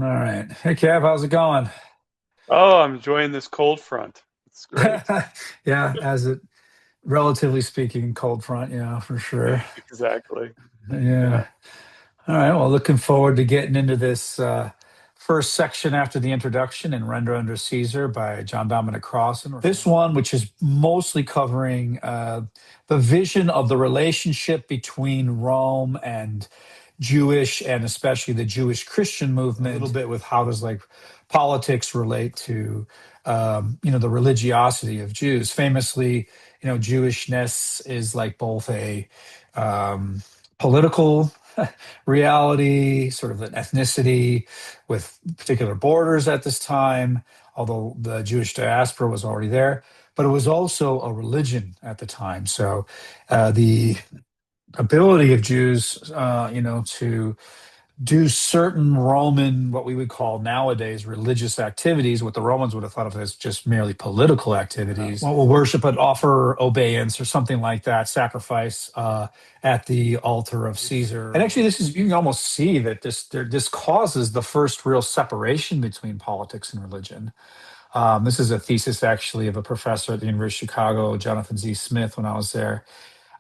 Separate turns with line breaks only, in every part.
All right. Hey, Kev, how's it going?
Oh, I'm enjoying this cold front. It's great.
Yeah, as it relatively speaking, cold front, yeah, for sure.
Exactly. Yeah.
Yeah. All right. Well, looking forward to getting into this first section after the introduction in Render Under Caesar by John Dominick Crossan. This one, which is mostly covering the vision of the relationship between Rome and Jewish and especially the Jewish Christian movement, a little bit with how does like politics relate to the religiosity of Jews. Famously, Jewishness is like both a political reality, sort of an ethnicity with particular borders at this time, although the Jewish diaspora was already there, but it was also a religion at the time. So the ability of Jews, to do certain Roman, what we would call nowadays religious activities, what the Romans would have thought of as just merely political activities. Well, we'll worship and offer obeisance or something like that, sacrifice at the altar of Caesar. And actually, this is you can almost see that this causes the first real separation between politics and religion. This is a thesis actually of a professor at the University of Chicago, Jonathan Z. Smith, when I was there,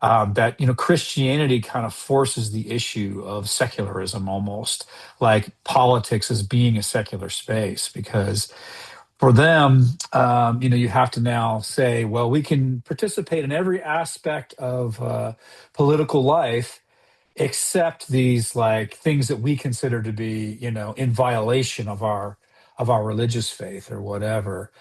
that Christianity kind of forces the issue of secularism, almost like politics as being a secular space, because for them, you have to now say, well, we can participate in every aspect of political life accept these like things that we consider to be in violation of our religious faith or whatever.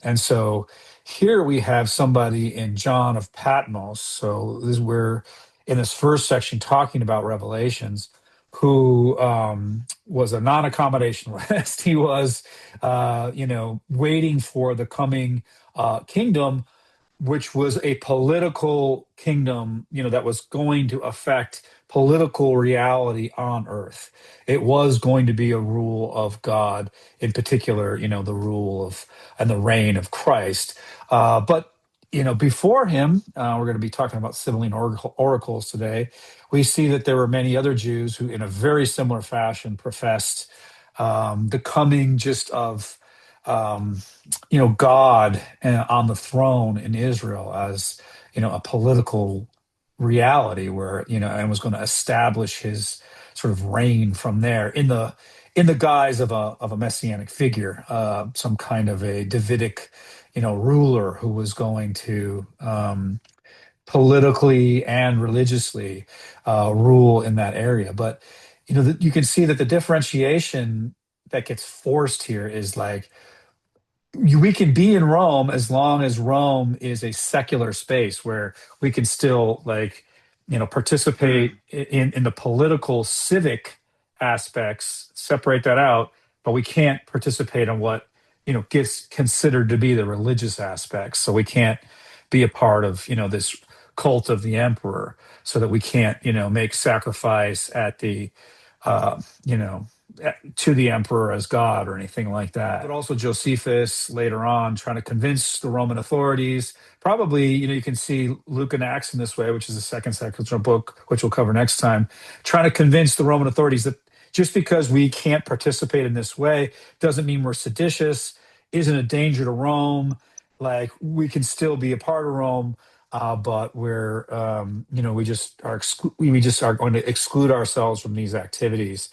And so here we have somebody in John of Patmos. So this is where in this first section talking about revelations, who was a non-accommodationalist. He was waiting for the coming kingdom, which was a political kingdom, that was going to affect political reality on earth. It was going to be a rule of God, in particular, the rule of and the reign of Christ. But before him, we're going to be talking about Sibylline oracles today. We see that there were many other Jews who, in a very similar fashion, professed the coming just of um, God on the throne in Israel as a political reality where and was going to establish his sort of reign from there in the guise of a messianic figure, some kind of a Davidic ruler who was going to politically and religiously rule in that area. But you can see that the differentiation that gets forced here is like we can be in Rome as long as Rome is a secular space where we can still like participate
Mm,
in the political civic aspects, separate that out, but we can't participate in what gets considered to be the religious aspects. So we can't be a part of this cult of the emperor, so that we can't make sacrifice at the you know to the emperor as God or anything like that. But also Josephus later on trying to convince the Roman authorities. Probably, you can see Luke and Acts in this way, which is the second secular book, which we'll cover next time, trying to convince the Roman authorities that just because we can't participate in this way doesn't mean we're seditious, isn't a danger to Rome. Like we can still be a part of Rome, but we just are going to exclude ourselves from these activities,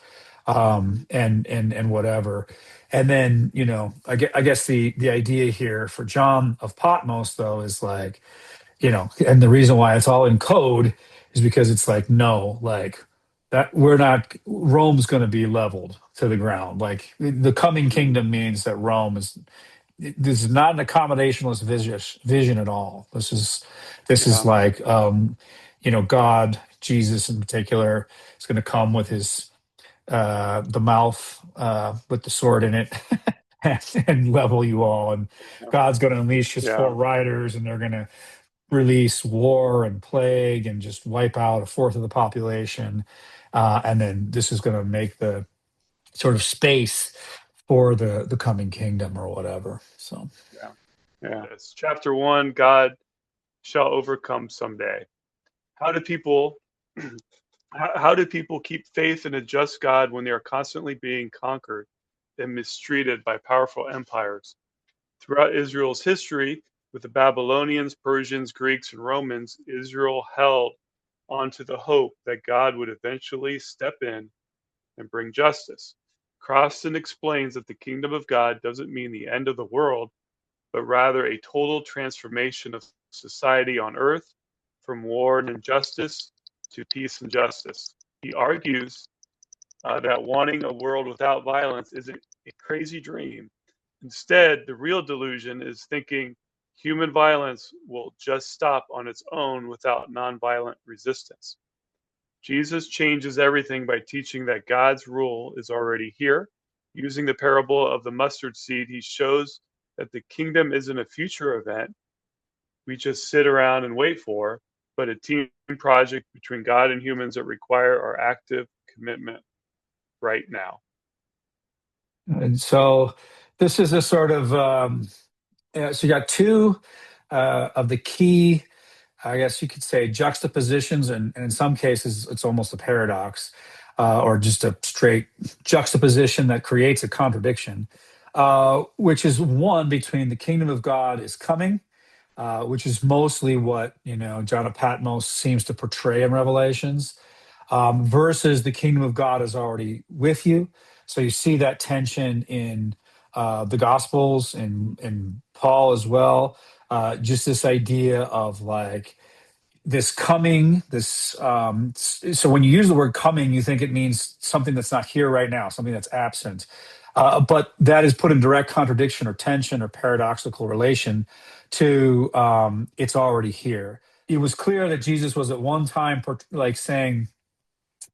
and whatever. And then I guess the idea here for John of Patmos though is like and the reason why it's all in code is because it's like no, like that we're not Rome's going to be leveled to the ground. Like the coming
mm,
kingdom means that Rome is this is not an accommodationalist vision at all. This is
yeah.
like God, Jesus in particular, is going to come with his the mouth with the sword in it and level you all. And
Yeah.
God's going to unleash his four
Yeah.
riders, and they're going to release war and plague and just wipe out a fourth of the population. And then this is going to make the sort of space for the coming kingdom or whatever. So.
Yeah. Yeah. It's chapter one. God shall overcome someday. How do people How do people keep faith in a just God when they are constantly being conquered and mistreated by powerful empires? Throughout Israel's history, with the Babylonians, Persians, Greeks, and Romans, Israel held onto the hope that God would eventually step in and bring justice. Crossan explains that the kingdom of God doesn't mean the end of the world, but rather a total transformation of society on earth from war and injustice to peace and justice. He argues that wanting a world without violence is a crazy dream. Instead, the real delusion is thinking human violence will just stop on its own without nonviolent resistance. Jesus changes everything by teaching that God's rule is already here. Using the parable of the mustard seed, he shows that the kingdom isn't a future event we just sit around and wait for, but a team project between God and humans that require our active commitment right now.
And so this is a sort of so you got two of the key, I guess you could say, juxtapositions, and in some cases it's almost a paradox, or just a straight juxtaposition that creates a contradiction, which is one between the kingdom of God is coming, which is mostly what John of Patmos seems to portray in Revelations, versus the kingdom of God is already with you. So you see that tension in the Gospels and Paul as well. Just this idea of like this coming, so when you use the word coming, you think it means something that's not here right now, something that's absent. But that is put in direct contradiction or tension or paradoxical relation to it's already here. It was clear that Jesus was at one time like saying,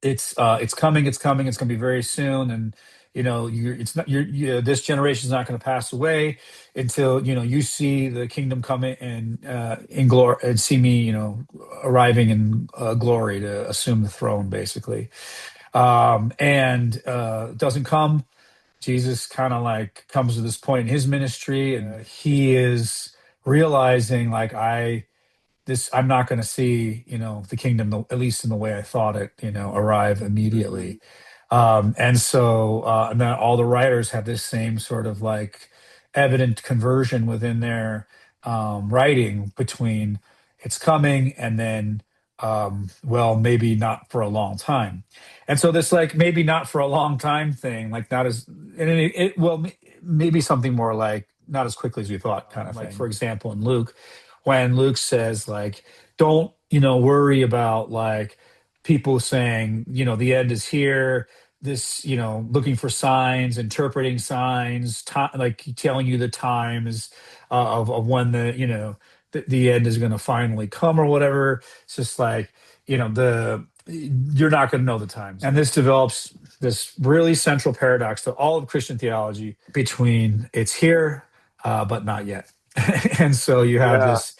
it's coming, it's going to be very soon, and it's not this generation is not going to pass away until you see the kingdom coming and in glory, and see me arriving in glory to assume the throne, basically. And it doesn't come. Jesus kind of like comes to this point in his ministry, and he is realizing like I'm not going to see, the kingdom, at least in the way I thought it, arrive
Mm-hmm.
immediately. And then all the writers have this same sort of like evident conversion within their writing between it's coming and then, well, maybe not for a long time. And so this like maybe not for a long time thing, like not as, and maybe something more like not as quickly as we thought kind of like, thing. For example, in Luke, when Luke says like, don't, worry about like people saying, the end is here, this, looking for signs, interpreting signs, like telling you the times of when the end is going to finally come or whatever. It's just like, you're not going to know the times. And this develops this really central paradox to all of Christian theology between it's here, but not yet. And so you have
Yeah,
this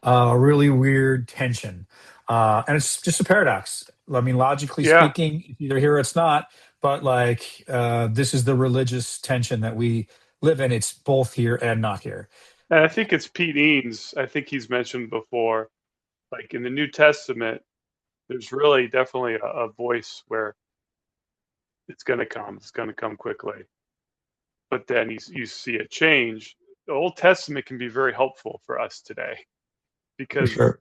really weird tension. And it's just a paradox. I mean, logically
yeah,
speaking, it's either here or it's not. But like, this is the religious tension that we live in. It's both here and not here.
and I think it's Pete Eames. I think he's mentioned before, like in the New Testament, there's really definitely a voice where it's going to come. It's going to come quickly, but then you see a change. The Old Testament can be very helpful for us today
For
because
sure.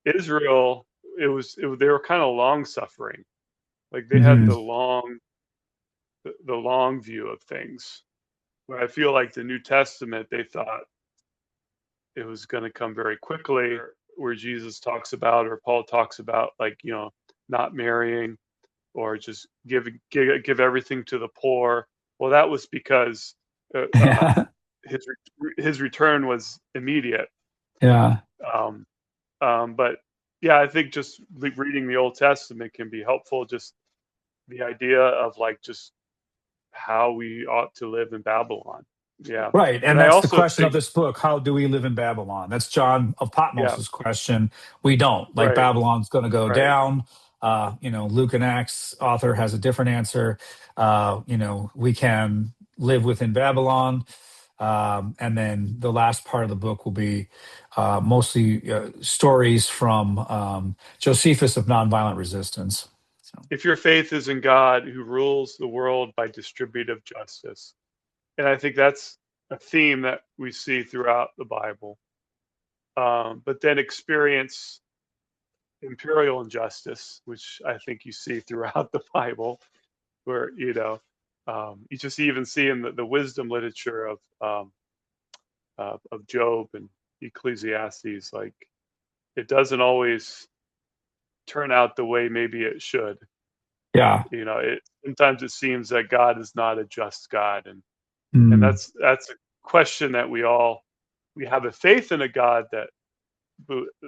Israel, they were kind of long suffering. Like they had
Hmm.
the long view of things. Where I feel like the New Testament, they thought it was going to come very quickly, where Jesus talks about, or Paul talks about, like, not marrying or just give everything to the poor. Well, that was because uh,
Yeah.
um, his his return was immediate.
Yeah.
Um, but yeah, I think just reading the Old Testament can be helpful. Just the idea of like just how we ought to live in Babylon. Yeah,
Right.
and
And
I
that's the
also
question of
think,
this book. How do we live in Babylon? That's John of
yeah,
Patmos's question. We don't. Like
right,
Babylon's going to go
right.
down. Luke and Acts author has a different answer. We can live within Babylon. And then the last part of the book will be mostly stories from Josephus of nonviolent resistance.
if your faith is in God who rules the world by distributive justice. And I think that's a theme that we see throughout the Bible. But then experience imperial injustice, which I think you see throughout the Bible, where you just even see in the wisdom literature of Job and Ecclesiastes, like it doesn't always turn out the way maybe it should.
Yeah.
It sometimes it seems that God is not a just God, and
Mm.
that's a question that we have a faith in a God that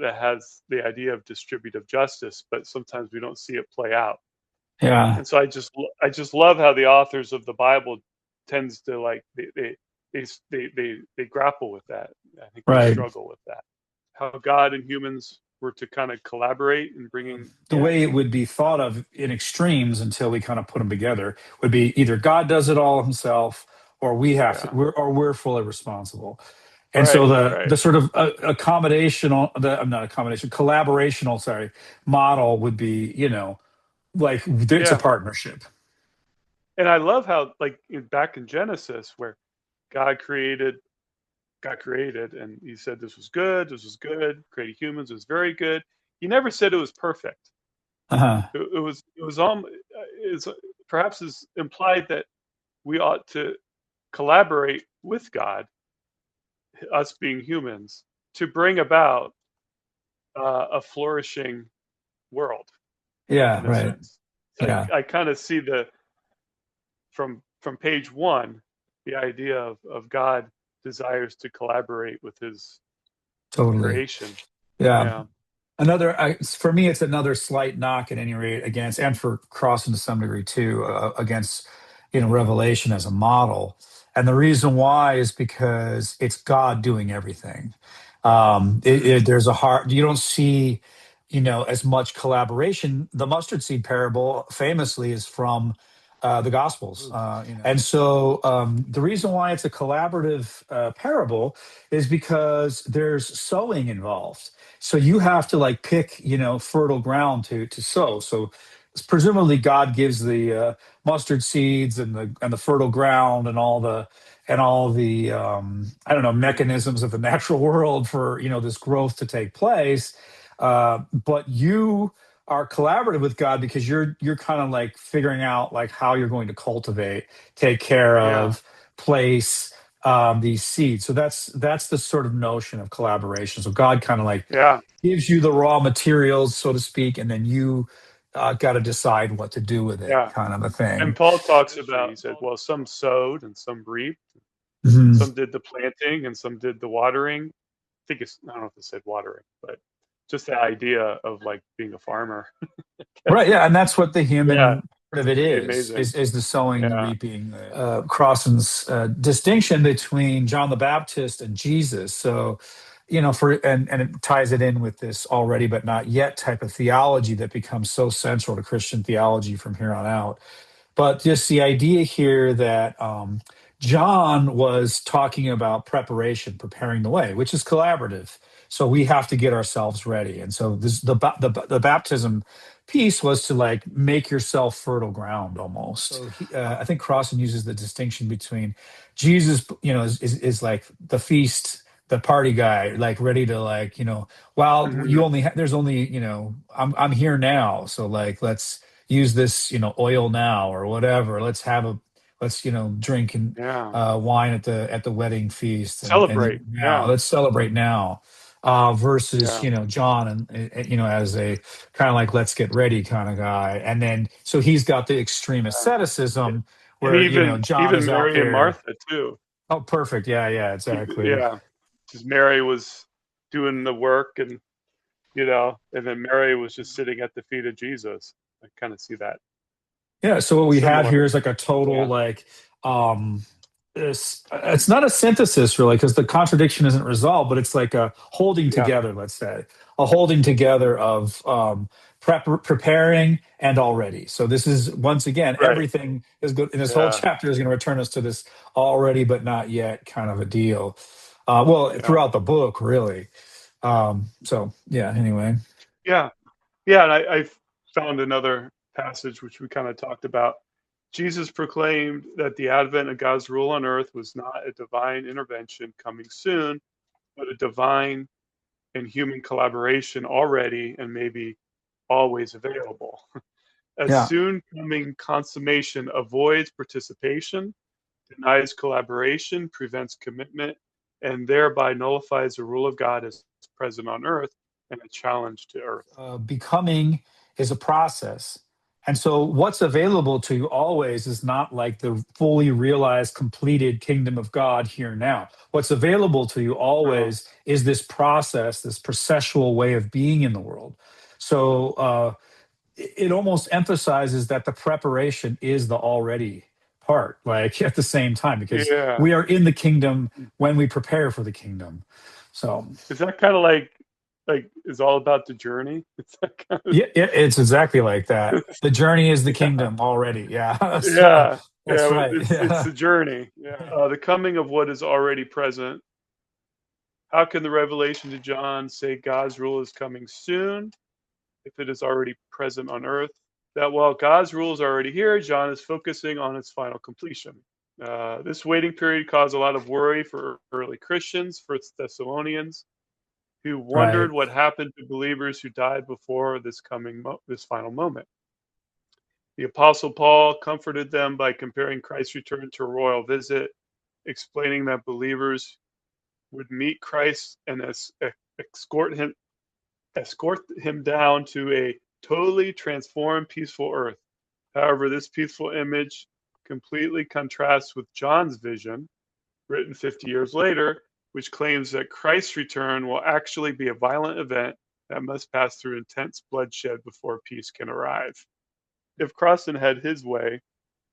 has the idea of distributive justice, but sometimes we don't see it play out.
Yeah.
And so I just love how the authors of the Bible tends to like they grapple with that. I think they
Right.
struggle with that. How God and humans were to kind of collaborate in bringing,
The
yeah,
way it would be thought of in extremes until we kind of put them together would be either God does it all himself, or
yeah,
we're fully responsible. And so
right,
the
right,
sort of accommodational, I'm not accommodation, collaborational, sorry, model would be, like it's a
yeah.
partnership.
And I love how like back in Genesis where God created got created and he said this was good, created humans, it was very good. He never said it was perfect.
Uh-huh.
It's perhaps is implied that we ought to collaborate with God, us being humans, to bring about a flourishing world
Yeah,
in a
right.
sense.
Yeah,
I kind of see the from page one the idea of God desires to collaborate with his
totally.
creation.
Yeah.
Yeah.
For me, it's another slight knock at any rate against, and for Crossan to some degree too, against, Revelation as a model. And the reason why is because it's God doing everything.
Mm,
There's a heart, you don't see, as much collaboration. The mustard seed parable famously is from the Gospels. And so the reason why it's a collaborative parable is because there's sowing involved, so you have to like pick, fertile ground to sow. So presumably God gives the mustard seeds and the fertile ground and all the I don't know,
mm,
mechanisms of the natural world for this growth to take place. But you are collaborative with God because you're kind of like figuring out like how you're going to cultivate, take care
yeah.
of, place these seeds. So that's the sort of notion of collaboration. So God kind of like
Yeah.
gives you the raw materials, so to speak, and then you got to decide what to do with it,
Yeah.
kind of a
And
thing.
Paul talks about, he said, well, some sowed and some reaped,
Mhm.
some did the planting and some did the watering. I don't know if it said watering, but just the idea of like being a farmer.
Right, yeah, and that's what the
Yeah.
human part of
It's
it
pretty
is,
amazing.
is the sowing, the
Yeah.
reaping. Crossan's distinction between John the Baptist and Jesus. So, and it ties it in with this already but not yet type of theology that becomes so central to Christian theology from here on out. But just the idea here that John was talking about preparation, preparing the way, which is collaborative. So we have to get ourselves ready. And so the baptism piece was to like make yourself fertile ground almost. So I think Crossan uses the distinction between Jesus, is like the feast, the party guy, like ready to like, well,
Hmm.
you only there's only, I'm here now. So like, let's use this, oil now or whatever. Let's drink and
Yeah.
wine at the wedding feast, and
Celebrate.
now
Yeah.
let's celebrate now. Versus,
Yeah.
John and as a kind of like let's get ready kind of guy, and then so he's got the extreme
Yeah.
asceticism
And
where John
even
is out
Mary and
there.
Martha too.
Oh, perfect, yeah, yeah, exactly.
Yeah. Because Mary was doing the work and then Mary was just sitting at the feet of Jesus. I kind of see that
Yeah, so what we have
similar.
here is like a total
Yeah.
like um it's not a synthesis really because the contradiction isn't resolved, but it's like a holding
Yeah.
together, let's say. A holding together of preparing and already. So this is once again
Right.
everything is good in this whole
Yeah.
chapter is going to return us to this already but not yet kind of a deal. Well,
Yeah.
throughout the book, really. So yeah, anyway.
Yeah. Yeah. And I found another passage, which we kind of talked about, Jesus proclaimed that the advent of God's rule on earth was not a divine intervention coming soon, but a divine and human collaboration already and maybe always available. A
Yeah.
soon coming consummation avoids participation, denies collaboration, prevents commitment, and thereby nullifies the rule of God as present on earth and a challenge to earth.
Becoming is a process. And so, what's available to you always is not like the fully realized, completed kingdom of God here now. What's available to you
No.
always is this process, this processual way of being in the world. So, it almost emphasizes that the preparation is the already part, like at the same time, because
Yeah.
we are in the kingdom when we prepare for the kingdom. So,
Is that kind of like it's all about the journey? It's that kind of
yeah, it's exactly like that. The journey is the
yeah.
kingdom already. Yeah. So
Yeah.
that's
Yeah,
right.
it's
Yeah.
the journey. Yeah. The coming of what is already present. How can the revelation to John say God's rule is coming soon if it is already present on earth? That while God's rule is already here, John is focusing on its final completion. This waiting period caused a lot of worry for early Christians, for Thessalonians, who wondered
Right.
what happened to believers who died before this final moment. The Apostle Paul comforted them by comparing Christ's return to a royal visit, explaining that believers would meet Christ and escort him down to a totally transformed, peaceful earth. However, this peaceful image completely contrasts with John's vision, written 50 years later, which claims that Christ's return will actually be a violent event that must pass through intense bloodshed before peace can arrive. If Crossan had his way,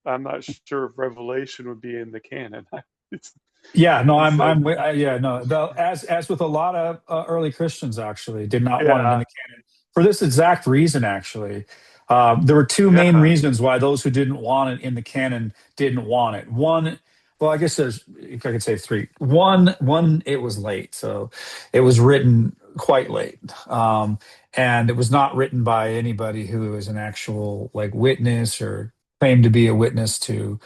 I'm not sure if Revelation would be in the canon. It's,
Yeah, no,
he said,
yeah, no. As with a lot of early Christians, actually, did not want it in
yeah,
the canon for this exact reason. Actually, there were two main
yeah,
reasons why those who didn't want it in the canon didn't want it. One, well, I guess there's, if I could say three. One, it was late, so it was written quite late, and it was not written by anybody who is an actual like witness or claimed to be a witness to,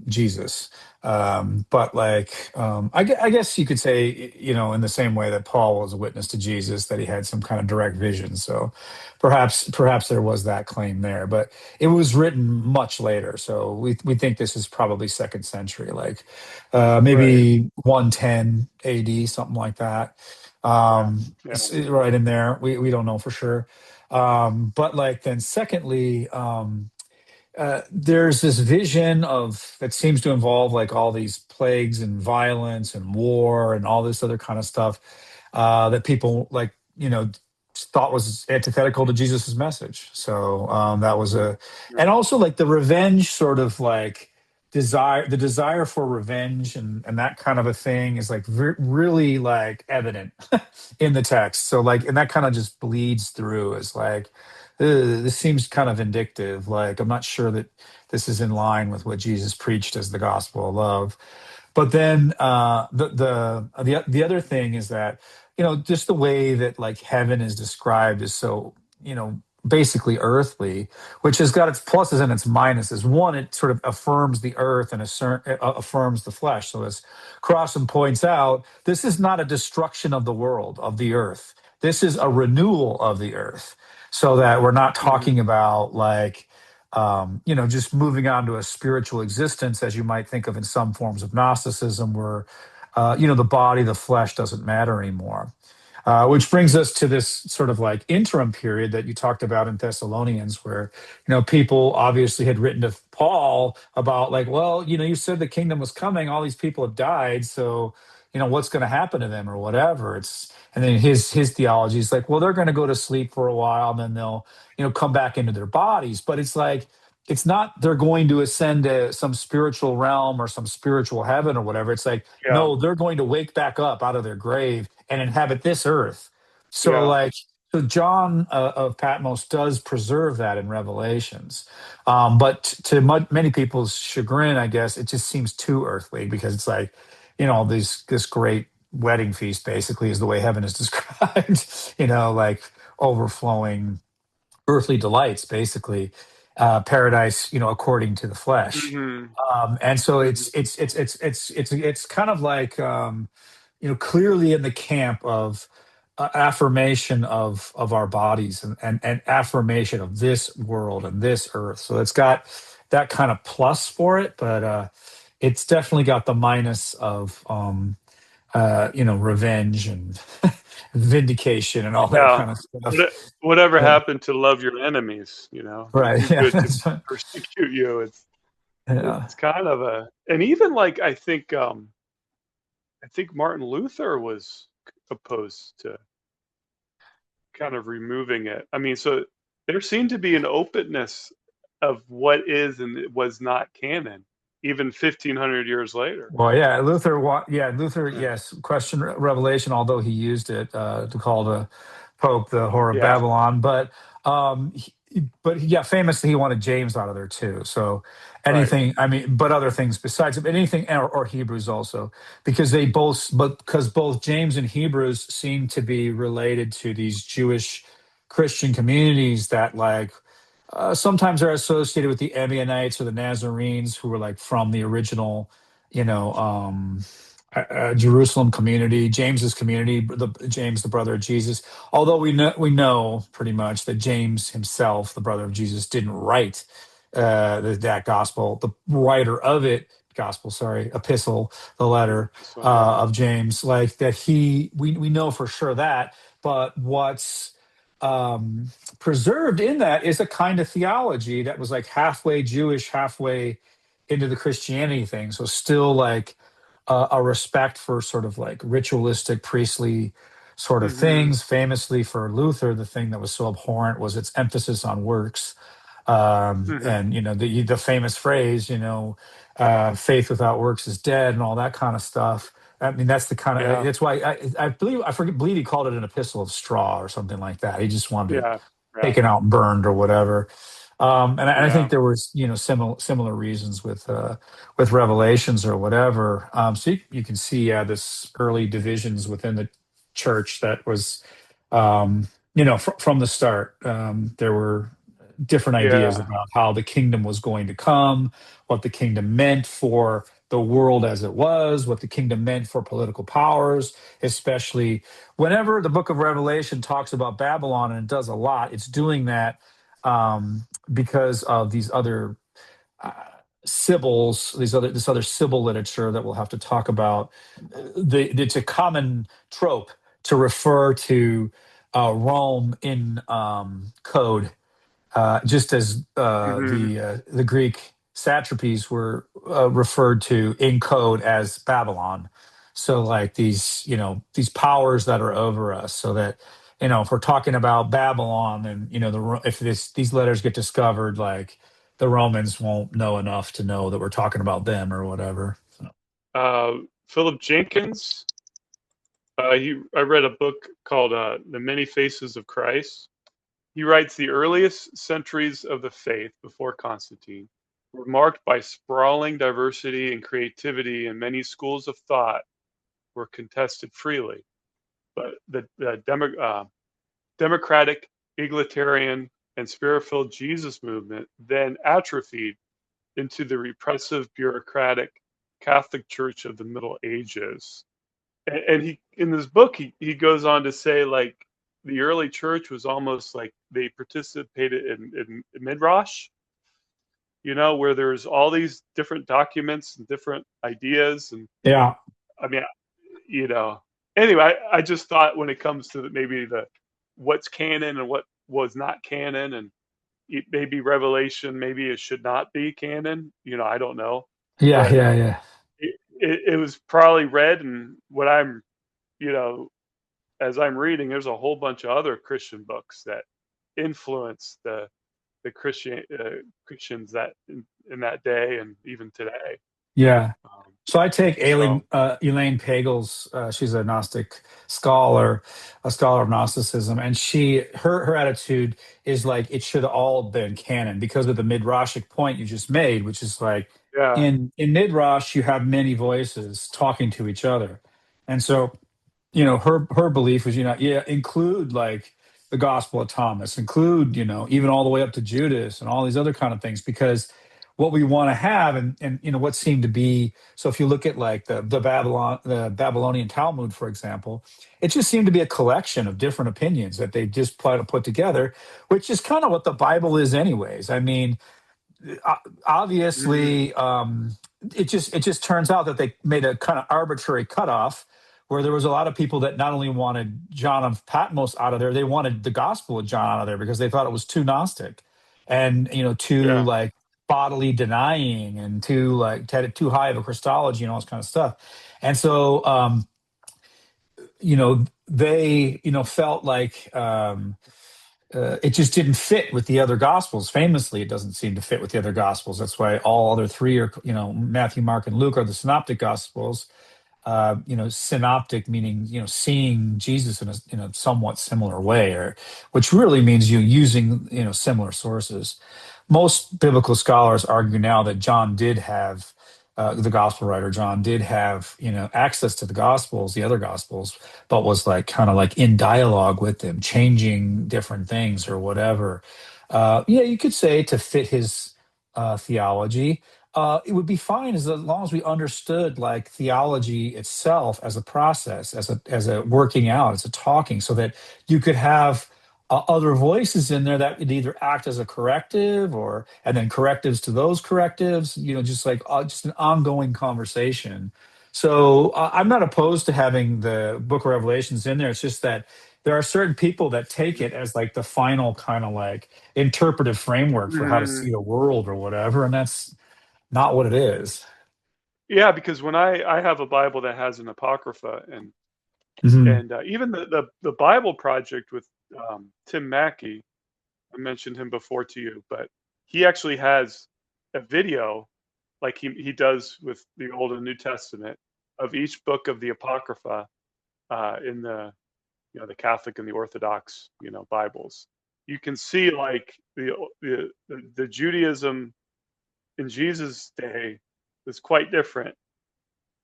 Jesus. But like, I guess you could say, in the same way that Paul was a witness to Jesus, that he had some kind of direct vision. So perhaps there was that claim there, but it was written much later. So we think this is probably second century, like
right,
maybe 110 AD, something like that.
yeah, yeah,
Right in there. We don't know for sure. But like then secondly, there's this vision of that seems to involve like all these plagues and violence and war and all this other kind of stuff that people like thought was antithetical to Jesus's message. So that was
yeah,
a,
yeah,
and also like the revenge sort of like the desire for revenge and that kind of a thing is like really like evident in the text. So like, and that kind of just bleeds through as like, this seems kind of vindictive. Like, I'm not sure that this is in line with what Jesus preached as the gospel of love. But then the other thing is that just the way that like heaven is described is so basically earthly, which has got its pluses and its minuses. One, it sort of affirms the earth and affirms the flesh. So as Crossan points out, this is not a destruction of the world of the earth. This is a renewal of the earth, so that we're not
hmm
talking about like just moving on to a spiritual existence, as you might think of in some forms of Gnosticism, where, the body, the flesh doesn't matter anymore. Which brings us to this sort of like interim period that you talked about in Thessalonians, where, people obviously had written to Paul about like, well, you said the kingdom was coming, all these people have died. So, what's going to happen to them or whatever. And then his theology is like, well, they're going to go to sleep for a while and then they'll, come back into their bodies. But it's like, it's not they're going to ascend to some spiritual realm or some spiritual heaven or whatever. It's like,
yeah,
no, they're going to wake back up out of their grave and inhabit this earth. So,
yeah,
like, so John of Patmos does preserve that in Revelations, but to many people's chagrin, I guess it just seems too earthly because it's like, this great wedding feast basically is the way heaven is described. Like overflowing earthly delights, basically, paradise, according to the flesh.
Hmm.
And so
Hmm.
it's kind of like, clearly in the camp of affirmation of our bodies, and affirmation of this world and this earth. So it's got that kind of plus for it, but it's definitely got the minus of revenge and vindication and all that
Yeah.
kind of stuff.
What- Whatever
But
happened to love your enemies?
right,
Do
yeah,
good to
that's right.
persecute you.
Yeah.
It's kind of and even like I think Martin Luther was opposed to kind of removing it. I mean, so there seemed to be an openness of what is and was not canon, even 1,500 years later.
Well, yeah, Luther,
Yeah.
yes, questioned Revelation, although he used it to call the Pope the whore of
Yeah.
Babylon. But yeah, famously he wanted James out of there too. So
Right.
anything, I mean, but other things besides, but anything, or Hebrews also, because both James and Hebrews seem to be related to these Jewish Christian communities that, like, sometimes are associated with the Ebionites or the Nazarenes, who were like from the original, you know, Jerusalem community, James's community, James, the brother of Jesus. Although we know pretty much that James himself, the brother of Jesus, didn't write that gospel. The writer of it, gospel, sorry, epistle, the letter
So yeah.
of James, like that, we know for sure that. But what's preserved in that is a kind of theology that was like halfway Jewish, halfway into the Christianity thing. So still like a respect for sort of like ritualistic, priestly sort of
Hmm.
things. Famously for Luther, the thing that was so abhorrent was its emphasis on works.
Hmm.
And the famous phrase, faith without works is dead, and all that kind of stuff. I mean, that's the kind of
Yeah.
that's why I believe he called it an epistle of straw or something like that. He just wanted it
Yeah. Yeah.
taken out and burned or whatever. And I think
Yeah.
there was similar reasons with Revelations or whatever. So you can see, this early divisions within the church that was, from the start. There were different ideas
Yeah.
about how the kingdom was going to come, what the kingdom meant for the world as it was, what the kingdom meant for political powers, especially whenever the book of Revelation talks about Babylon, and it does a lot. It's doing that because of these other uh, Sibyls, this other Sibyl literature that we'll have to talk about. It's a common trope to refer to Rome in code, just as
Hmm.
the Greek satrapies were referred to in code as Babylon. So like these powers that are over us, so that if we're talking about Babylon, and if these letters get discovered, like the Romans won't know enough to know that we're talking about them or whatever. So,
Uh, Philip Jenkins. I read a book called "The Many Faces of Christ." He writes the earliest centuries of the faith before Constantine were marked by sprawling diversity and creativity, and many schools of thought were contested freely. But the democratic, egalitarian, and spirit-filled Jesus movement then atrophied into the repressive, bureaucratic Catholic Church of the Middle Ages. And he in this book he goes on to say, like, the early church was almost like they participated in midrash, where there's all these different documents and different ideas. And
yeah,
I mean, you know anyway, I just thought when it comes to maybe the what's canon and what was not canon, and maybe Revelation, maybe it should not be canon, I don't know.
yeah,
But
yeah, yeah,
it was probably read, and what I'm you know as I'm reading, there's a whole bunch of other Christian books that influence Christians that in that day and even today.
yeah.
Um,
So I take
so
Elaine Pagels. She's a Gnostic scholar, a scholar of Gnosticism, and her attitude is like it should all been canon because of the midrashic point you just made, which is like
yeah,
in midrash you have many voices talking to each other, and so her belief was, yeah, include like the Gospel of Thomas, include, even all the way up to Judas and all these other kind of things, because what we want to have, and what seemed to be, so if you look at like the Babylonian Talmud, for example, it just seemed to be a collection of different opinions that they just put together, which is kind of what the Bible is anyways. I mean, o-
Hmm.
obviously, it just turns out that they made a kind of arbitrary cutoff where there was a lot of people that not only wanted John of Patmos out of there, they wanted the Gospel of John out of there because they thought it was too Gnostic, and too
Yeah.
like bodily denying, and too like had too high of a Christology and all this kind of stuff. And so they felt like it just didn't fit with the other gospels. Famously, it doesn't seem to fit with the other gospels. That's why all other three are, Matthew, Mark, and Luke are the synoptic gospels. Synoptic meaning, seeing Jesus in a somewhat similar way, or which really means you using, similar sources. Most biblical scholars argue now that John did have, the gospel writer John did have, access to the gospels, the other gospels, but was like kind of like in dialogue with them, changing different things or whatever. Yeah, you could say to fit his theology. It would be fine as long as we understood like theology itself as a process, as a working out, as a talking, so that you could have other voices in there that would either act as a corrective, or and then correctives to those correctives. Just like just an ongoing conversation. So I'm not opposed to having the Book of Revelations in there. It's just that there are certain people that take it as like the final kind of like interpretive framework for how to see
Hmm.
the world or whatever, and that's not what it is.
Yeah, because when I have a Bible that has an apocrypha,
Hmm.
and even the Bible Project with Tim Mackey, I mentioned him before to you, but he actually has a video like he does with the Old and New Testament of each book of the Apocrypha in the Catholic and the Orthodox Bibles. You can see like the Judaism in Jesus' day was quite different.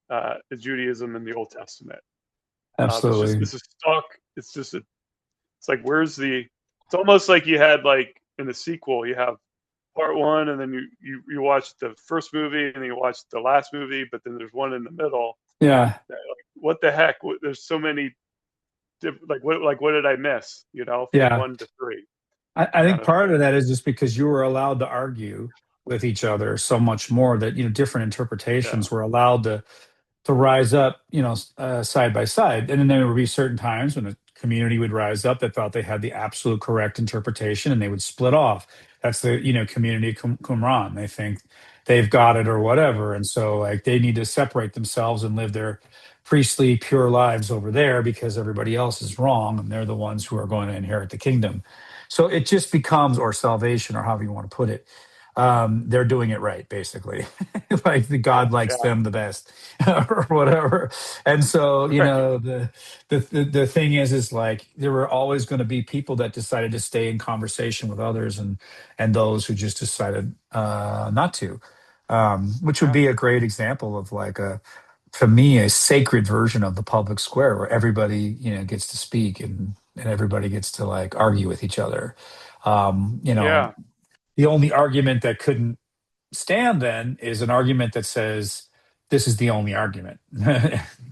The Judaism in the Old Testament.
Absolutely.
It's a stock. It's just it's like where's the? It's almost like you had like in the sequel you have part one, and then you watch the first movie, and then you watch the last movie, but then there's one in the middle.
Yeah.
Like, what the heck? There's so many. Like what did I miss? From
Yeah.
one to three,
I
kind
think
of
part
thing.
of that is just because you were allowed to argue with each other so much more, that different
Yeah.
interpretations were allowed to rise up, side by side. And then there would be certain times when the community would rise up that thought they had the absolute correct interpretation, and they would split off. That's the, community Qumran. They think they've got it or whatever. And so like they need to separate themselves and live their priestly pure lives over there because everybody else is wrong and they're the ones who are going to inherit the kingdom. So it just becomes, or salvation, or however you want to put it. They're doing it right, basically. Like the God likes
Yeah.
them the best, or whatever. And so,
Right.
the thing is like there were always going to be people that decided to stay in conversation with others, and those who just decided not to. Which would
Yeah.
be a great example of like to me, a sacred version of the public square where everybody, gets to speak, and everybody gets to like argue with each other. Um, you know,
Yeah.
the only argument that couldn't stand then is an argument that says this is the only argument.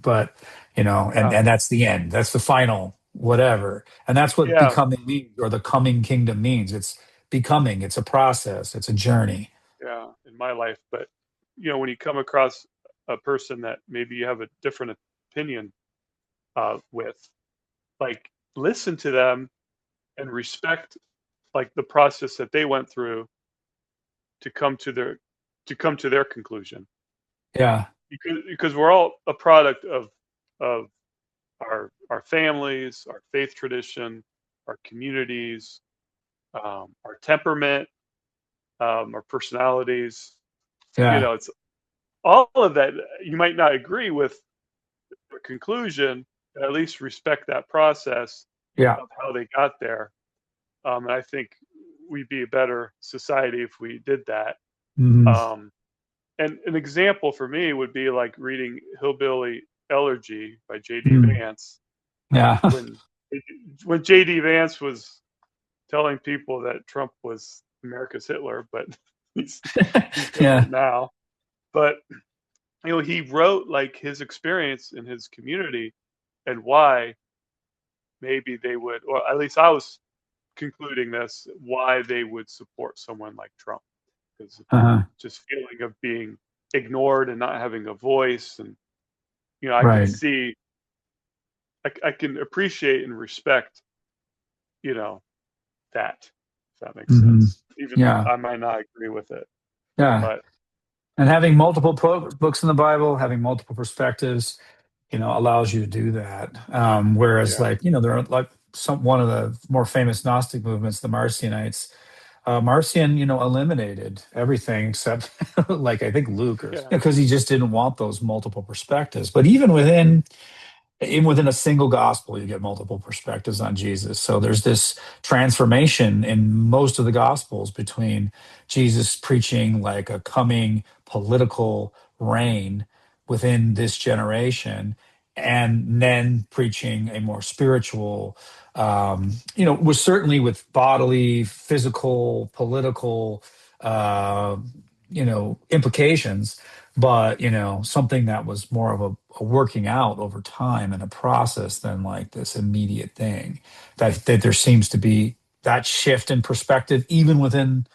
But and
Yeah.
that's the end, that's the final whatever, and that's what
Yeah.
becoming means, or the coming kingdom means. It's becoming, it's a process, it's a journey.
Yeah. In my life, but when you come across a person that maybe you have a different opinion with, like listen to them and respect like the process that they went through to come to their conclusion,
Yeah.
because we're all a product of our families, our faith tradition, our communities, our temperament, our personalities.
Yeah.
It's all of that. You might not agree with the conclusion, but at least respect that process
Yeah.
of how they got there. And I think we'd be a better society if we did that.
Mhm.
Um, and an example for me would be like reading Hillbilly Elegy by J.D.
Mm.
Vance,
Yeah.
when when J.D. Vance was telling people that Trump was America's Hitler, but he's he's
Yeah.
different now. But he wrote like his experience in his community and why maybe they would, or at least I was concluding this, why they would support someone like Trump, because
Uh-huh.
just feeling of being ignored and not having a voice, and I can
Right.
see, I can appreciate and respect, you know, that, if that makes
Hmm.
sense, even
Yeah.
though I might not agree with it.
Yeah.
But
And having multiple books in the Bible, having multiple perspectives, allows you to do that. Whereas,
yeah,
like, there are like one of the more famous Gnostic movements, the Marcionites. Marcion, eliminated everything except, like, I think Luke, or
yeah,
because he just didn't want those multiple perspectives. But even within a single gospel, you get multiple perspectives on Jesus. So there's this transformation in most of the gospels between Jesus preaching like a coming political reign within this generation, and then preaching a more spiritual, was certainly with bodily, physical, political, implications, but something that was more of a working out over time and a process than like this immediate thing. That there seems to be that shift in perspective even within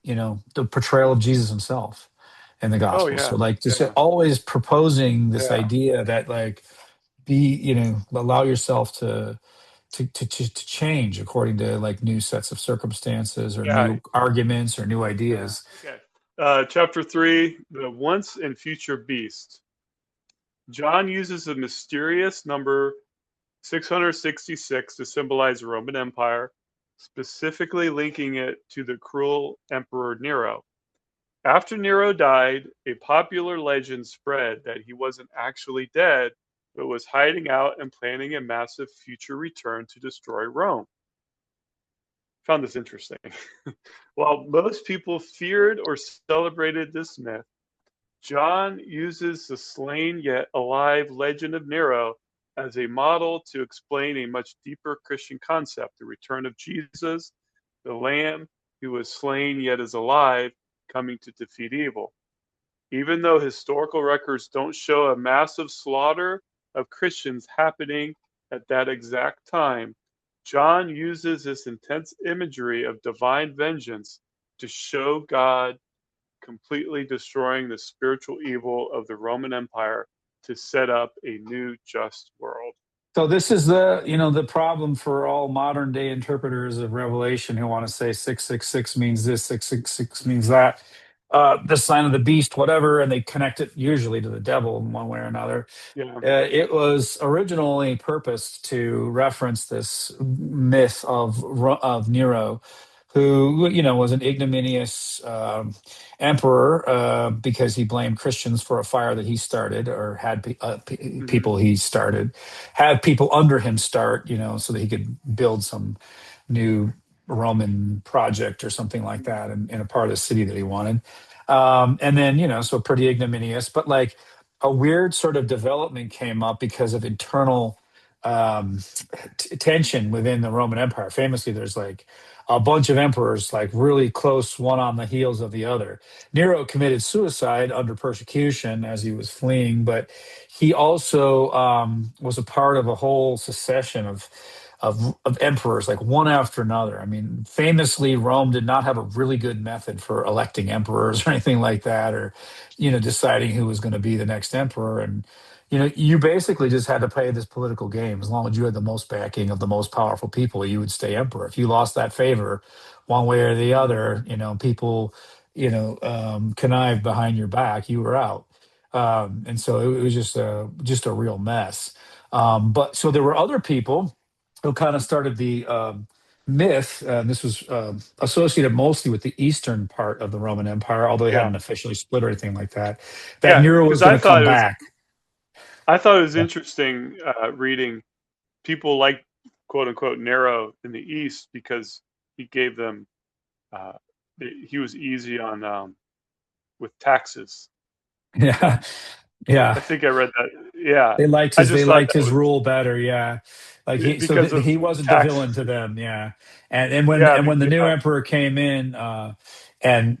the portrayal of Jesus himself in the
oh
gospel.
yeah,
So, like, just
yeah,
always proposing this
yeah,
idea that, like, allow yourself to change according to like new sets of circumstances or
yeah,
new arguments or new
yeah.
ideas.
Okay. Chapter 3, the once and future beast. John uses the mysterious number 666 to symbolize the Roman Empire, specifically linking it to the cruel Emperor Nero. After Nero died, a popular legend spread that he wasn't actually dead, but was hiding out and planning a massive future return to destroy Rome. Found this interesting. While most people feared or celebrated this myth, John uses the slain yet alive legend of Nero as a model to explain a much deeper Christian concept, the return of Jesus, the Lamb who was slain yet is alive, coming to defeat evil. Even though historical records don't show a massive slaughter of Christians happening at that exact time, John uses this intense imagery of divine vengeance to show God completely destroying the spiritual evil of the Roman Empire to set up a new just world.
So this is the problem for all modern day interpreters of Revelation who want to say 666 means this, 666 means that, the sign of the beast, whatever, and they connect it usually to the devil in one way or another.
Yeah.
It was originally purposed to reference this myth of Nero, who was an ignominious emperor, because he blamed Christians for a fire that he started, or had
Hmm.
people he started, had people under him start, so that he could build some new Roman project or something like that in a part of the city that he wanted. And then, so pretty ignominious, but like a weird sort of development came up because of internal um, tension within the Roman Empire. Famously, there's like a bunch of emperors, like really close, one on the heels of the other. Nero committed suicide under persecution as he was fleeing, but he also was a part of a whole succession of emperors, like one after another. I mean, famously, Rome did not have a really good method for electing emperors or anything like that, or deciding who was going to be the next emperor. And you basically just had to play this political game. As long as you had the most backing of the most powerful people, you would stay emperor. If you lost that favor, one way or the
Hmm.
other, people, connived behind your back, you were out. And so it was just a real mess. But so there were other people who kind of started the myth. This was associated mostly with the eastern part of the Roman Empire, although they
Yeah.
hadn't officially split or anything like that. That
Yeah.
Nero
Because
was going to come back.
I thought it was
Yeah.
interesting reading people like quote unquote Nero in the East because he gave them, uh, he was easy on with taxes.
Yeah.
I
Yeah.
think I read that. Yeah.
They liked
I
his
just
they
thought
liked
that
his
was,
rule better. Yeah. Like
because of
he wasn't the villain
taxes.
to them, yeah.
Yeah,
And when the new
yeah,
emperor came in, and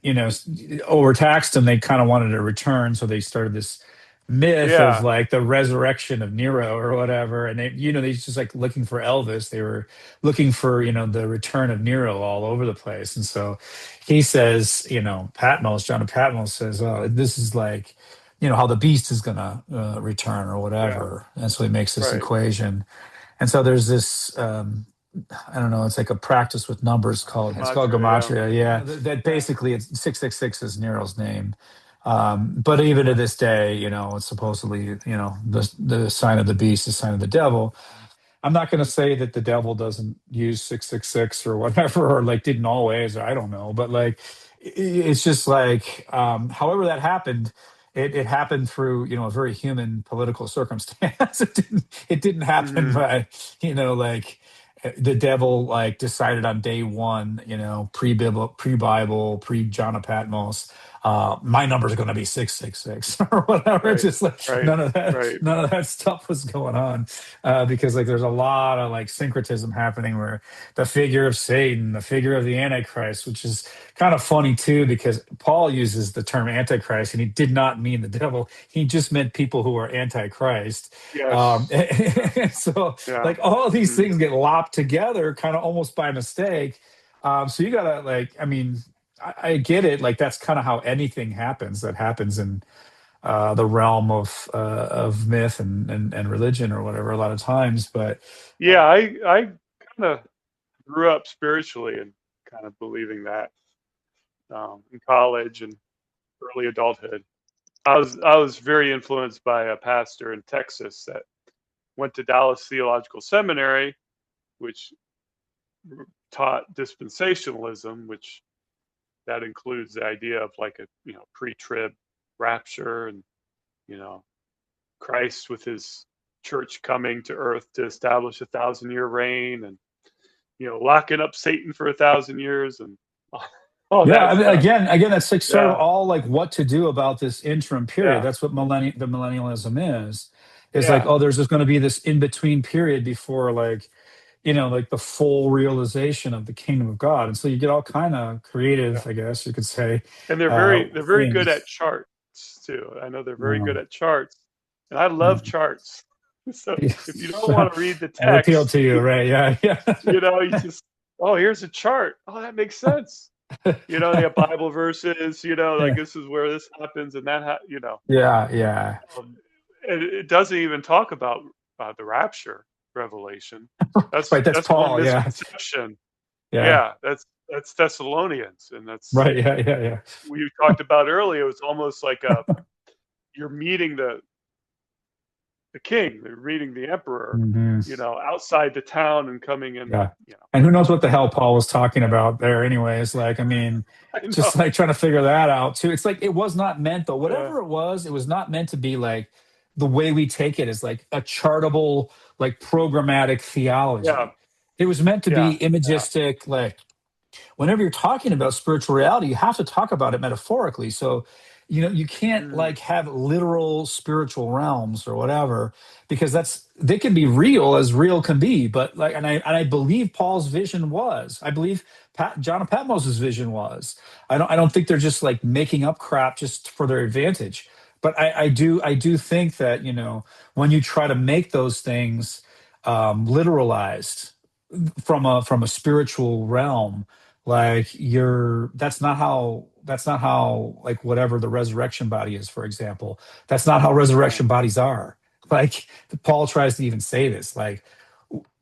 overtaxed him, they kind of wanted a return, so they started this myth of
yeah,
like the resurrection of Nero or whatever, and they just like looking for Elvis. They were looking for the return of Nero all over the place, and so he says, John of Patmos says, "Oh, this is like." How the beast is going to return or
yeah.
whatever. And so he makes this
Right.
equation. And so there's this, I don't know, it's like a practice with numbers it's called
Gematria. Yeah,
gematria. Yeah. That basically it's 666 is Nero's name. But even to this day, it's supposedly, the sign of the beast, the sign of the devil. I'm not going to say that the devil doesn't use 666 or whatever, or like didn't always, or I don't know, but like it's just like, however that happened, it happened through, a very human political circumstance. It didn't happen
hmm
by, like the devil like decided on day one, pre-Bible, pre-John of Patmos, my number is going to be 666 or whatever. It's
right,
just like
right, right.
none of that stuff was going on, because like there's a lot of like syncretism happening where the figure of Satan, the figure of the Antichrist, which is kind of funny too, because Paul uses the term Antichrist and he did not mean the devil. He just meant people who are Antichrist.
Yes. Yeah,
So
yeah.
like all of these
hmm
things get lopped together kind of almost by mistake. So you gotta like, I mean, I get it. Like that's kind of how anything happens that happens in the realm of myth and religion or whatever a lot of times. But
Yeah, I kind of grew up spiritually and kind of believing that in college and early adulthood. I was very influenced by a pastor in Texas that went to Dallas Theological Seminary, which taught dispensationalism, which that includes the idea of like a pre-trib rapture and you know Christ with his church coming to earth to establish 1,000-year reign and locking up Satan for 1,000 years and all
yeah,
that
I mean,
stuff.
again, that's like sort of
Yeah,
all like what to do about this interim period.
yeah,
That's what the millennialism is. Is like,
yeah,
oh, there's just going to be this in between period before like, like the full realization of the kingdom of God. And so you get all kind of
yeah.
creative, I guess you could say,
And they're very good
things.
at charts too. I know they're very good
Um,
at charts, and I
yeah.
love charts. So if you
Yes.
don't want to read the
That appealed
text,
to you, right? Yeah,
you just, oh, here's a chart. Oh, that makes sense. They have Bible verses. Like
yeah.
this is where this happens and that.
Yeah, yeah.
And it doesn't even talk about the rapture revelation. That's
Right, that's
that's one
Paul. Yeah,
misconception.
yeah.
Yeah, that's Thessalonians, and that's
Right. Yeah, yeah, yeah.
we talked about earlier. It's almost like you're meeting the king, they're meeting the emperor,
Hmm.
outside the town and coming in.
Yeah. And who knows what the hell
Uh,
Paul was talking about there, anyways? Like, I mean,
I
just
know.
like trying to figure that out too. It's like it was not meant though.
Yeah,
Whatever it was not meant to be like the way we take it is like a chartable, like programmatic
yeah,
theology. It was meant to
yeah,
be
yeah.
imagistic, like whenever you're talking about spiritual reality, you have to talk about it metaphorically. So, you can't
Mm,
like have literal spiritual realms or whatever, because they can be real as real can be. But like, and I believe Paul's vision was, I believe John of Patmos's vision was. I don't think they're just like making up crap just for their advantage. But I do think that when you try to make those things literalized from a spiritual realm, like that's not how like whatever the resurrection body is, for example, that's not how
yeah,
resurrection bodies are. Like Paul tries to even say this, like,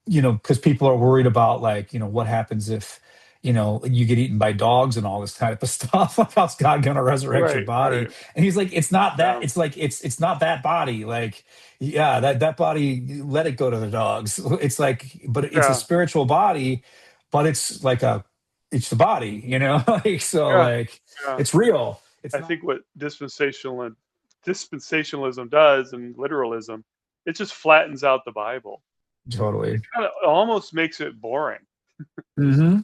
because people are worried about like, what happens if you get eaten by dogs and all this type of stuff. Like, how's God gonna resurrect your
right,
body?
right.
And he's like, it's not that.
Yeah,
It's like it's not that body. Like, yeah, that body, let it go to the dogs. It's like, but it's a
yeah,
spiritual body, but it's the body, like, so
yeah,
like
yeah.
it's real. It's
I
not
think what dispensationalism does and literalism, it just flattens out the Bible. It
totally.
kind of almost makes it boring.
Hmm.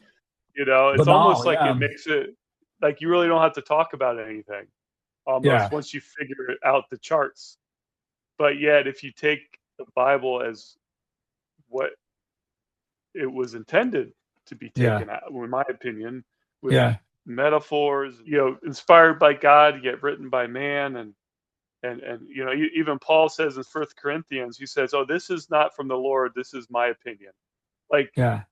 It's
Banal,
almost like
yeah.
it makes it like you really don't have to talk about anything almost
Yeah.
once you figure it out the charts. But yet, if you take the Bible as what it was intended to be
Yeah.
taken out, in my opinion, with
Yeah.
metaphors, inspired by God, yet written by man. And even Paul says in First Corinthians, he says, "Oh, this is not from the Lord. This is my opinion." Like,
Yeah.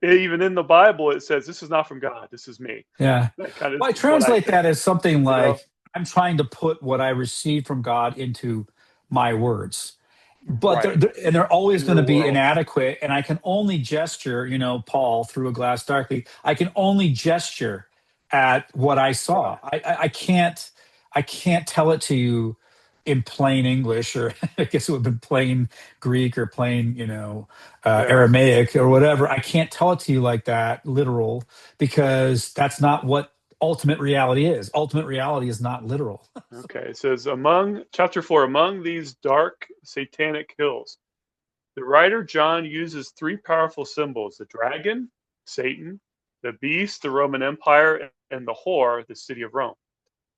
even in the Bible, it says, "This is not from God. This is me."
Yeah.
That kind of
Well, I
is what I
translate
think.
that as something
You know,
like I'm trying to put what I received from God into my words. But
right
and they're always
in
going
your
to be
world.
inadequate. And I can only gesture, Paul through a glass darkly. I can only gesture at what I
Yeah.
saw. I can't tell it to you in plain English, or I guess it would have been plain Greek or plain,
Yeah.
Aramaic or whatever. I can't tell it to you like that, literal, because that's not what ultimate reality is. Ultimate reality is not literal.
Okay. It says, among chapter 4, among these dark satanic hills, the writer John uses three powerful symbols: the dragon, Satan; the beast, the Roman Empire; and the whore, the city of Rome,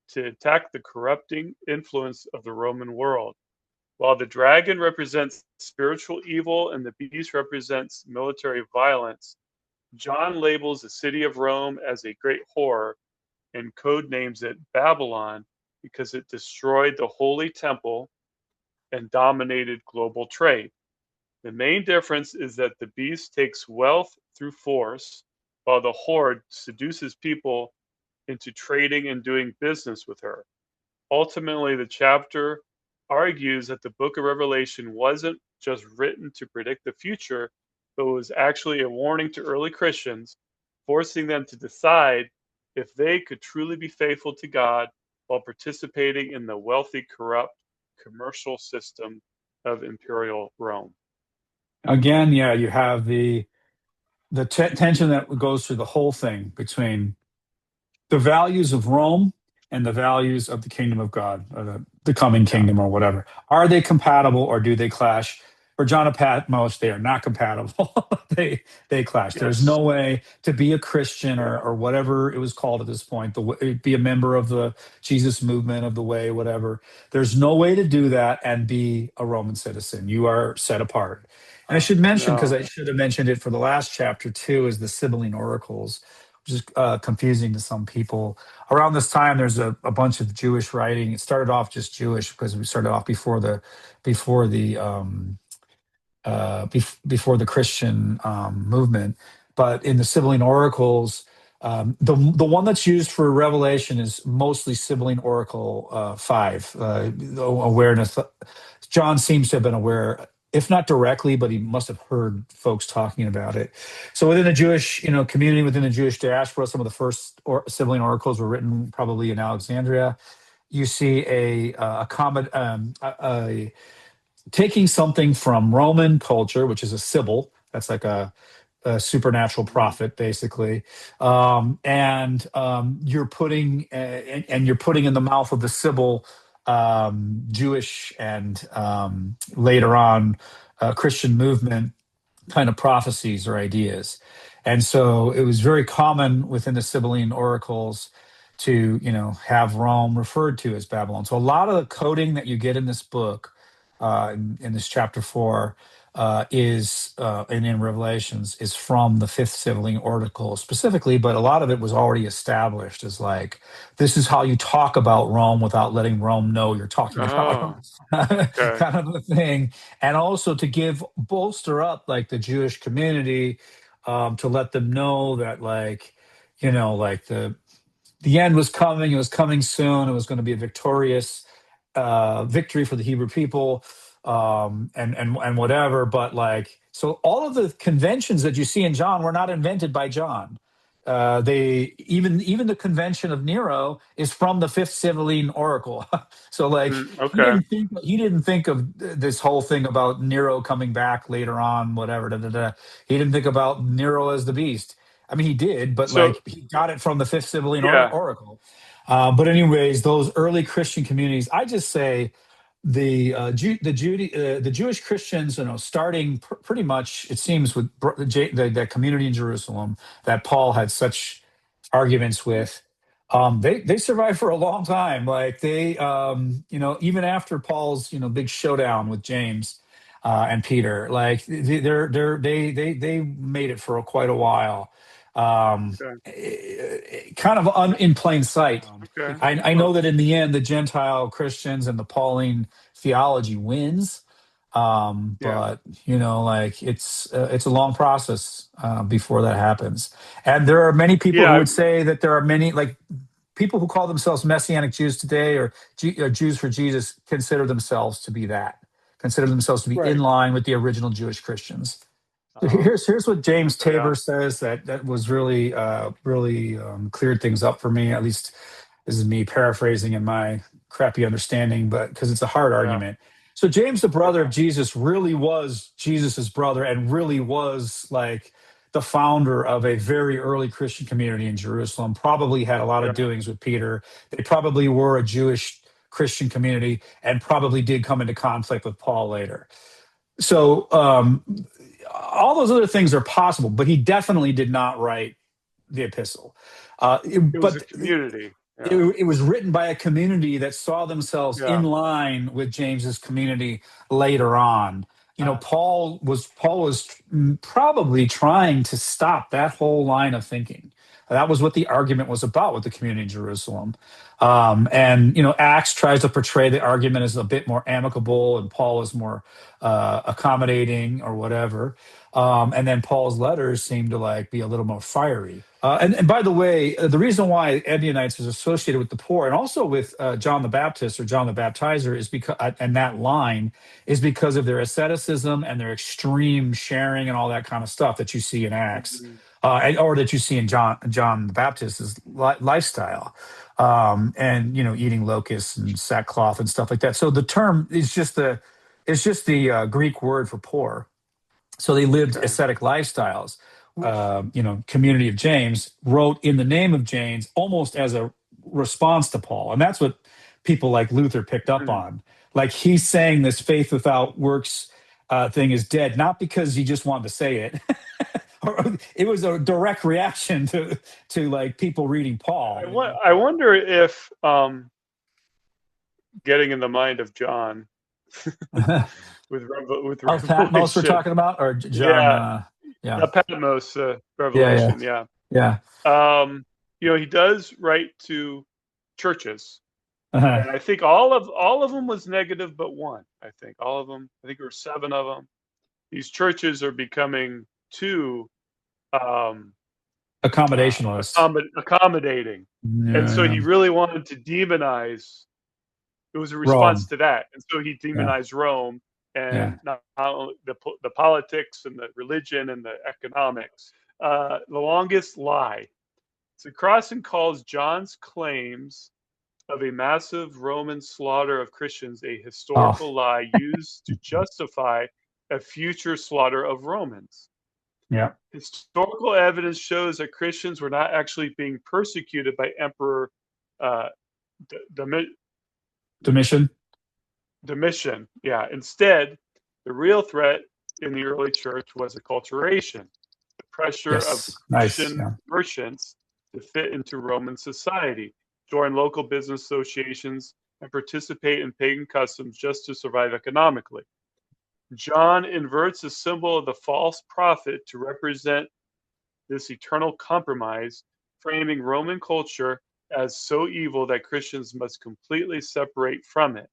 to attack the corrupting influence of the Roman world. While the dragon represents spiritual evil and the beast represents military violence, John labels the city of Rome as a great whore and codenames it Babylon because it destroyed the Holy Temple and dominated global trade. The main difference is that the beast takes wealth through force, while the horde seduces people into trading and doing business with her. Ultimately, the chapter argues that the book of Revelation wasn't just written to predict the future, but was actually a warning to early Christians, forcing them to decide if they could truly be faithful to God while participating in the wealthy, corrupt commercial system of imperial Rome.
Again, yeah, you have the tension that goes through the whole thing between the values of Rome and the values of the kingdom of God, or the coming
Yeah.
kingdom, or whatever. Are they compatible or do they clash? For John of Patmos, they are not compatible. they clash. There's
Yes.
no way to be a Christian, or
Yeah.
or whatever it was called at this point, be a member of the Jesus movement, of the way, whatever. There's no way to do that and be a Roman citizen. You are set apart. And I should mention, because
No.
I should have mentioned it for the last chapter too, is the Sibylline oracles, which is confusing to some people. Around this time, there's a bunch of Jewish writing. It started off just Jewish because we started off before the Christian movement. But in the Sibylline oracles, the one that's used for Revelation is mostly Sibylline Oracle 5, awareness. John seems to have been aware, if not directly, but he must have heard folks talking about it. So within the Jewish, community, within the Jewish diaspora, some of the first Sibylline oracles were written probably in Alexandria. You see a taking something from Roman culture, which is a sibyl. That's like a supernatural
Mhm.
prophet, basically, and you're putting in the mouth of the sibyl Jewish and later on Christian movement kind of prophecies or ideas. And so it was very common within the Sibylline oracles to, have Rome referred to as Babylon. So a lot of the coding that you get in this book, in this chapter 4, and in Revelations, is from the fifth Sibylline oracle specifically, but a lot of it was already established as like, this is how you talk about Rome without letting Rome know you're talking about Rome,
Oh, okay.
kind of a thing. And also to bolster up like the Jewish community, to let them know that, like, like the end was coming. It was coming soon. It was going to be a victorious victory for the Hebrew people, and whatever. But like, so all of the conventions that you see in John were not invented by John. They even the convention of Nero is from the fifth Sibylline oracle. So like,
Okay.
he didn't think of this whole thing about Nero coming back later on, whatever. Da, da, da. He didn't think about Nero as the beast. I mean, he did, but
So,
like, he got it from the fifth Sibylline
yeah.
oracle. But anyways, those early Christian communities, I just say the Jewish Christians, starting pretty much, it seems, with that community in Jerusalem that Paul had such arguments with. They survived for a long time. Like, they, even after Paul's, big showdown with James, and Peter. Like they made it for quite a while,
Okay.
kind of in plain sight.
Okay.
I
Well,
know that in the end, the Gentile Christians and the Pauline theology wins,
yeah.
but like it's a long process before that happens. And there are many people who
Yeah.
would say that there are many like people who call themselves Messianic Jews today or Jews for Jesus consider themselves to be that, consider themselves to be in
Right.
line with the original Jewish Christians. So
Um,
here's what James
yeah.
Tabor says that was really really cleared things up for me. At least this is me paraphrasing in my crappy understanding, but because it's a hard
Yeah.
argument. So James, the brother of
Yeah.
Jesus, really was Jesus's brother, and really was like the founder of a very early Christian community in Jerusalem. Probably had a lot of
Yeah.
doings with Peter. They probably were a Jewish Christian community, and probably did come into conflict with Paul later. So all those other things are possible, but he definitely did not write the epistle.
It was a
But
community.
it,
Yeah.
it was written by a community that saw themselves in
Yeah.
line with James's community later on. Paul was probably trying to stop that whole line of thinking. That was what the argument was about with the community in Jerusalem. And Acts tries to portray the argument as a bit more amicable, and Paul is more accommodating or whatever. And then Paul's letters seem to like be a little more fiery. And by the way, the reason why Ebionites is associated with the poor and also with John the Baptist or John the Baptizer is because, and that line is because of their asceticism and their extreme sharing and all that kind of stuff that you see in Acts,
Mhm.
or that you see in John the Baptist's lifestyle, and eating locusts and sackcloth and stuff like that. So the term is just the Greek word for poor. So they lived
Okay.
ascetic lifestyles. Community of James wrote in the name of James almost as a response to Paul. And that's what people like Luther picked up
Mhm.
on. Like he's saying this faith without works thing is dead, not because he just wanted to say it. It was a direct reaction to like people reading Paul.
I wonder if getting in the mind of John with
Of Patmos we're
Revelation.
talking about, or John?
Yeah.
Yeah,
The Patmos
yeah, yeah,
Revelation. Yeah.
yeah.
Um, he does write to churches,
Uh-huh.
and I think all of them was negative, but one. I think all of them. I think there were seven of them. These churches are becoming too um,
Accommodationalists.
accommodating, and so
Yeah,
he really wanted to demonize. It was a response
Rome.
to that, and so he
Yeah,
demonized Rome
yeah.
and not only the politics and the religion and the economics. The longest lie. So Crossan calls John's claims of a massive Roman slaughter of Christians a
Oh,
historical lie used to justify a future slaughter of Romans.
yeah.
Historical evidence shows that Christians were not actually being persecuted by Emperor uh, D-
Domitian.
Domitian. Yeah. Instead, the real threat in the early church was acculturation, the pressure of
Yes, nice.
Christian
Yeah.
merchants to fit into Roman society, join local business associations, and participate in pagan customs just to survive economically. John inverts the symbol of the false prophet to represent this eternal compromise, framing Roman culture as so evil that Christians must completely separate from it.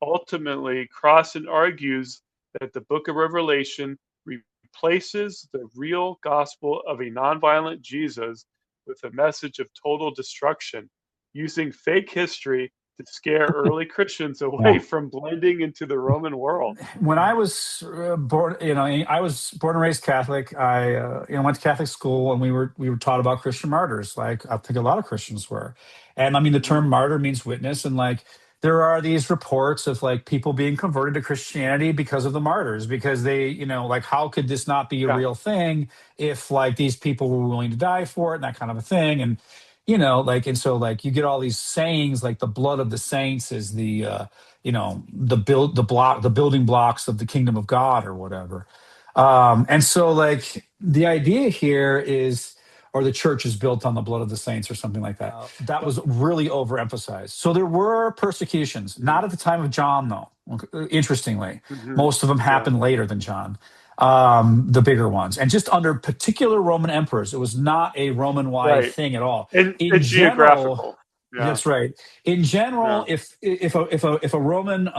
Ultimately, Crossan argues that the book of Revelation replaces the real gospel of a nonviolent Jesus with a message of total destruction, using fake history to scare early Christians away
Yeah.
from blending into the Roman world.
When I was born, I was born and raised Catholic. I, went to Catholic school, and we were taught about Christian martyrs. Like I think a lot of Christians were, and I mean the
Mhm.
term martyr means witness, and like there are these reports of like people being converted to Christianity because of the martyrs, because they, like how could this not be a
Yeah.
real thing if like these people were willing to die for it and that kind of a thing, and and so like you get all these sayings like the blood of the saints is the building blocks of the kingdom of God or whatever. And so like the idea here is, or the church is built on the blood of the saints or something like that. That
Well,
was really overemphasized. So there were persecutions,
mhm.
not at the time of John though. interestingly.
Hmm.
Most of them
Yeah.
happened later than John, the bigger ones. And just under particular Roman emperors. It was not a Roman-wide
Right.
thing at all.
And
In general,
geographical. Yeah.
that's right. In
Yeah.
general, if a Roman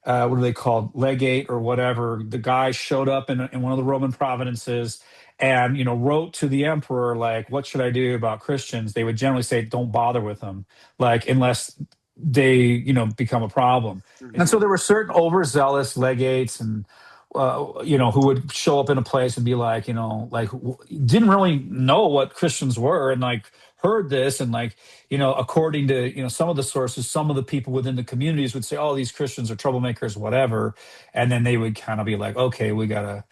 what are they called, legate or whatever, the guy showed up in one of the Roman provinces and wrote to the emperor like, what should I do about Christians? They would generally say, don't bother with them, like unless they become a problem. And
Hmm.
so there were certain overzealous legates and who would show up in a place and be like, didn't really know what Christians were and like heard this and like, according to, some of the sources, some of the people within the communities would say, oh, these Christians are troublemakers, whatever. And then they would kind of be like, okay, we gotta,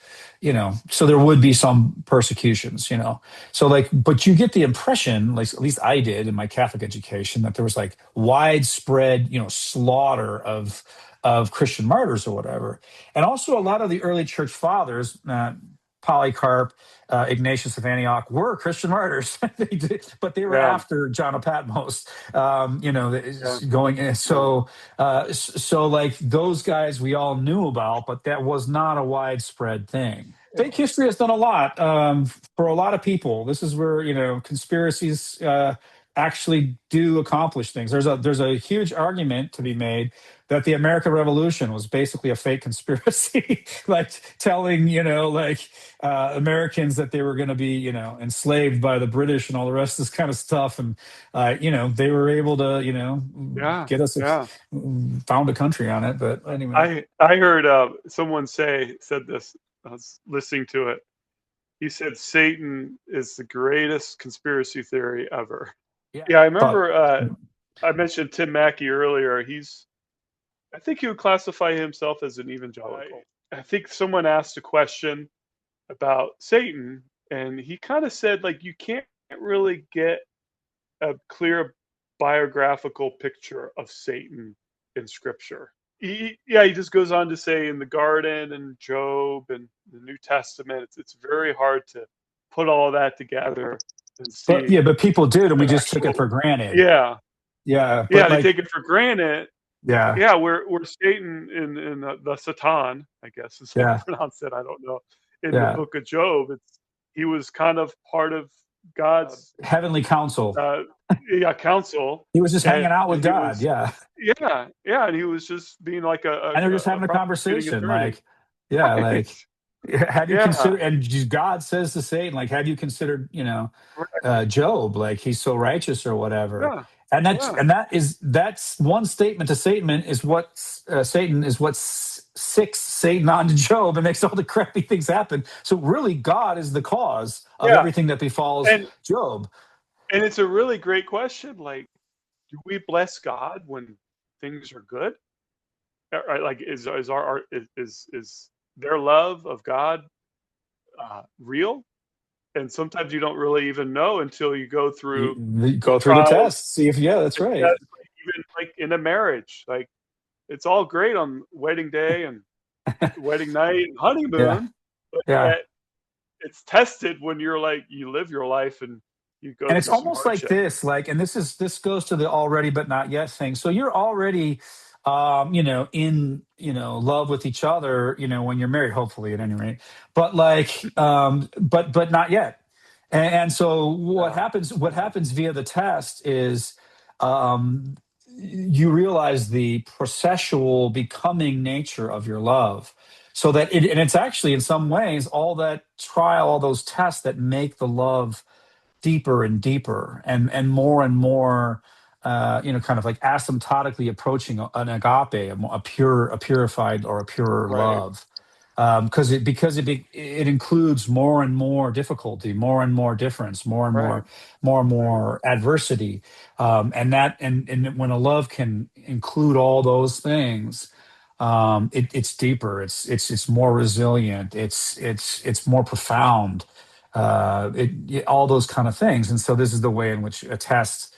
so there would be some persecutions, So like, but you get the impression, like at least I did in my Catholic education, that there was like widespread, slaughter of Christian martyrs or whatever. And also a lot of the early church fathers, Polycarp, Ignatius of Antioch, were Christian martyrs. But they were
Yeah.
after John of Patmos,
Yeah.
going in.
Yeah.
So like those guys we all knew about, but that was not a widespread thing. Fake history has done a lot for a lot of people. This is where conspiracies actually do accomplish things. There's a huge argument to be made that the American Revolution was basically a fake conspiracy, like telling Americans that they were going to be enslaved by the British and all the rest of this kind of stuff, and they were able to
Yeah.
get us
Yeah.
found a country on it. But anyway,
I heard someone said this. I was listening to it. He said Satan is the greatest conspiracy theory ever.
yeah,
Yeah, I
but
remember I mentioned Tim Mackey earlier. I think he would classify himself as an evangelical. I think someone asked a question about Satan, and he kind of said, like, you can't really get a clear biographical picture of Satan in Scripture. He just goes on to say in the garden and Job and the New Testament, it's very hard to put all that together and
but
see
yeah, but people did, and we
an
just took it
actual.
for granted.
Yeah,
Yeah,
yeah,
but
they
like,
take it for granted.
yeah,
Yeah, we're Satan in the Satan, I guess is how you
yeah,
pronounce it. I don't know. In the
yeah.
book of Job, he was kind of part of God's
Heavenly counsel.
uh, yeah, council,
He was just hanging
and
out with
he
God.
was
Yeah.
yeah, and he was just being like
And they're just
a
having a
prosecuting
conversation
attorney.
like, yeah,
Right.
like, have you
Yeah.
considered, and God says to Satan, like, have you considered,
Correct.
Job, like he's so righteous or whatever.
Yeah.
And
Yeah.
that's one statement to Satan is what Satan is what sicks Satan onto Job and makes all the crappy things happen. So really God is the cause of
Yeah.
everything that befalls
And
Job.
it's a really great question. Like, do we bless God when things are good? Like, is our is their love of God real? And sometimes you don't really even know until you go through
You
the
go through the
trials
test, see if, yeah, that's
and
right.
tests, like, even like in a marriage. Like, it's all great on wedding day and wedding night and
Yeah.
honeymoon, but
Yeah.
yet it's tested when you're like you live your life and you go
And it's
through some
almost like
hardship.
this, like, and this goes to the already but not yet thing. So you're already in love with each other, when you're married, hopefully, at any rate. But like, but not yet. And so what
Yeah.
happens via the test is um you realize the processual becoming nature of your love. So that and it's actually in some ways all that trial, all those tests that make the love deeper and deeper and more kind of like asymptotically approaching an agape, a purified or a purer
Right.
love, because it includes more and more difficulty, more and more difference,
Right.
more and more adversity, and when a love can include all those things, it's deeper, it's more resilient, it's more profound, all those kind of things. And so this is the way in which a test,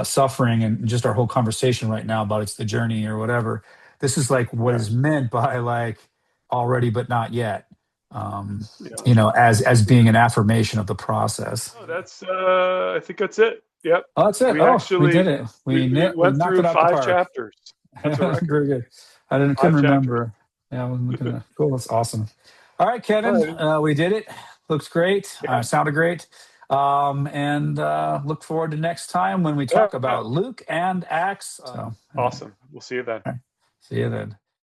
suffering, and just our whole conversation right now about it's the journey or whatever. This is like what
Yeah.
is meant by like already but not yet. Um,
Yeah.
as being an affirmation of the process.
Oh, that's I think that's it. Yep.
Oh, that's it.
We
Oh, we did
actually
it.
we
We
went
knocked
through
it out the
5
park.
chapters. That's a record.
Very good. couldn't
5 chapters.
remember. Yeah, I wasn't looking at. Cool, that's awesome. All right, Kevin,
Alrighty.
we did it. Looks great.
Yeah.
Sounded great. And look forward to next time when we
Yeah.
talk about Luke and Acts. So,
Awesome. We'll see you then.
all right. See you then.